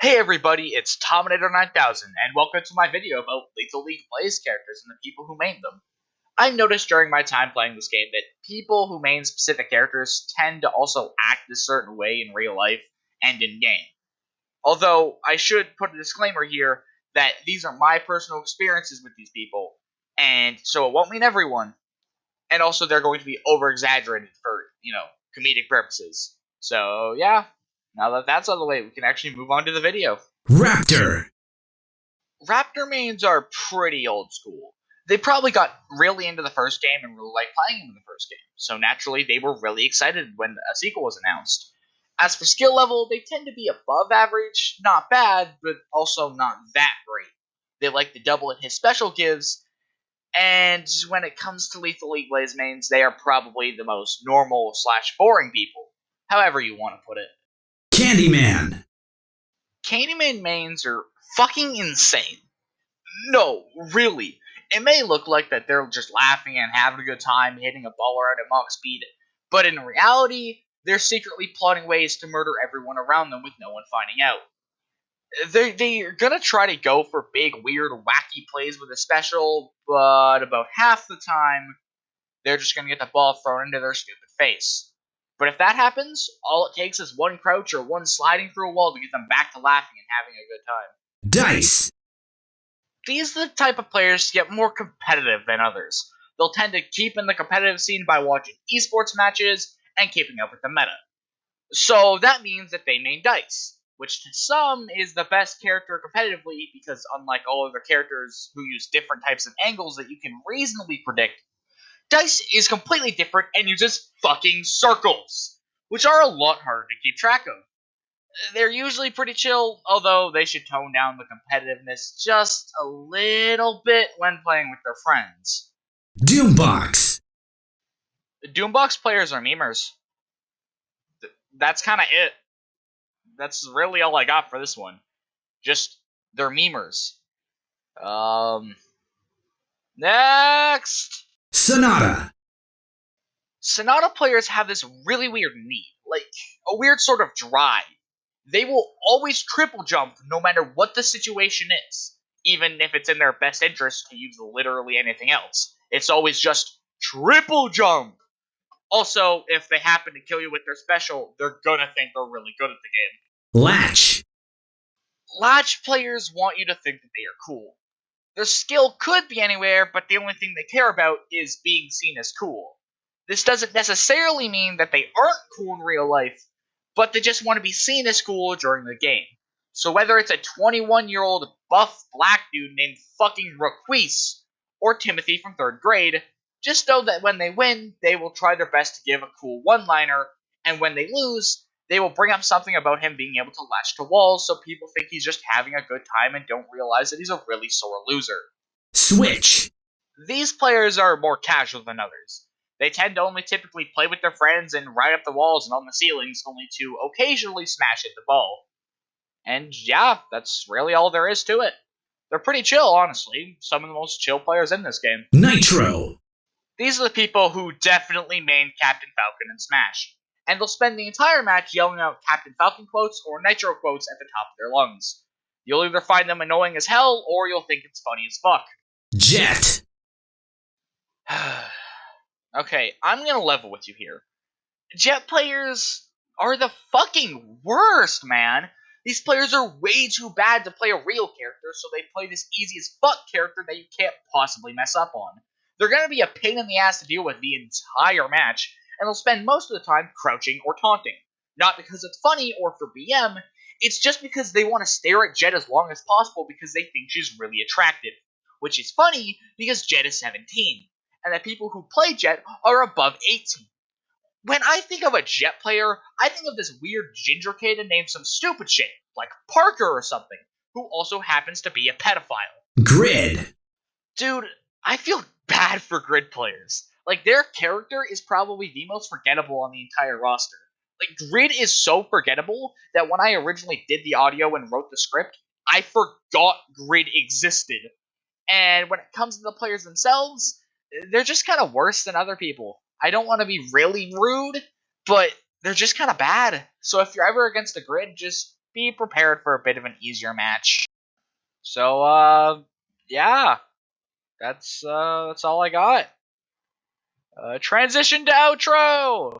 Hey everybody, it's Tominator9000, and welcome to my video about Lethal League plays characters and the people who made them. I noticed during my time playing this game that people who main specific characters tend to also act a certain way in real life and in-game. Although, I should put a disclaimer here that these are my personal experiences with these people, and so it won't mean everyone, and also they're going to be over-exaggerated for, comedic purposes. So, yeah, now that that's out of the way, we can actually move on to the video. Raptor! Raptor mains are pretty old school. They probably got really into the first game and really liked playing in the first game, so naturally they were really excited when a sequel was announced. As for skill level, they tend to be above average, not bad, but also not that great. They like the double hit special gives, and when it comes to Lethal League Blaze mains, they are probably the most normal / boring people, however you want to put it. Candyman! Candyman mains are fucking insane. No, really. It may look like that they're just laughing and having a good time hitting a ball around at Mach speed, but in reality, they're secretly plotting ways to murder everyone around them with no one finding out. They're gonna try to go for big, weird, wacky plays with a special, but about half the time, they're just gonna get the ball thrown into their stupid face. But if that happens, all it takes is one crouch or one sliding through a wall to get them back to laughing and having a good time. Dice! These are the type of players to get more competitive than others. They'll tend to keep in the competitive scene by watching esports matches and keeping up with the meta. So that means that they main Dice, which to some is the best character competitively because unlike all other characters who use different types of angles that you can reasonably predict, Dice is completely different and uses fucking circles, which are a lot harder to keep track of. They're usually pretty chill, although they should tone down the competitiveness just a little bit when playing with their friends. Doombox! Doombox players are memers. That's kind of it. That's really all I got for this one. Just, they're memers. Next! Sonata! Sonata players have this really weird need, like a weird sort of drive. They will always triple jump no matter what the situation is, even if it's in their best interest to use literally anything else. It's always just triple jump. Also, if they happen to kill you with their special, they're gonna think they're really good at the game. Latch! Latch players want you to think that they are cool. Their skill could be anywhere, but the only thing they care about is being seen as cool. This doesn't necessarily mean that they aren't cool in real life, but they just want to be seen as cool during the game. So whether it's a 21-year-old buff black dude named fucking Raquise, or Timothy from 3rd grade, just know that when they win, they will try their best to give a cool one-liner, and when they lose, they will bring up something about him being able to latch to walls so people think he's just having a good time and don't realize that he's a really sore loser. Switch! These players are more casual than others. They tend to only typically play with their friends and ride up the walls and on the ceilings, only to occasionally smash at the ball. And yeah, that's really all there is to it. They're pretty chill, honestly. Some of the most chill players in this game. Nitro! These are the people who definitely main Captain Falcon in Smash. And they'll spend the entire match yelling out Captain Falcon quotes or Nitro quotes at the top of their lungs. You'll either find them annoying as hell, or you'll think it's funny as fuck. Jet! Okay, I'm gonna level with you here. Jet players are the fucking worst, man. These players are way too bad to play a real character, so they play this easy as fuck character that you can't possibly mess up on. They're gonna be a pain in the ass to deal with the entire match, and they'll spend most of the time crouching or taunting. Not because it's funny or for BM, it's just because they want to stare at Jet as long as possible because they think she's really attractive. Which is funny because Jet is 17, and that people who play Jet are above 18. When I think of a Jet player, I think of this weird ginger kid named some stupid shit, like Parker or something, who also happens to be a pedophile. Grid! Dude, I feel bad for Grid players. Like, their character is probably the most forgettable on the entire roster. Like, Grid is so forgettable that when I originally did the audio and wrote the script, I forgot Grid existed. And when it comes to the players themselves, they're just kind of worse than other people. I don't want to be really rude, but they're just kind of bad. So if you're ever against a Grid, just be prepared for a bit of an easier match. So, yeah, that's all I got. Transition to outro.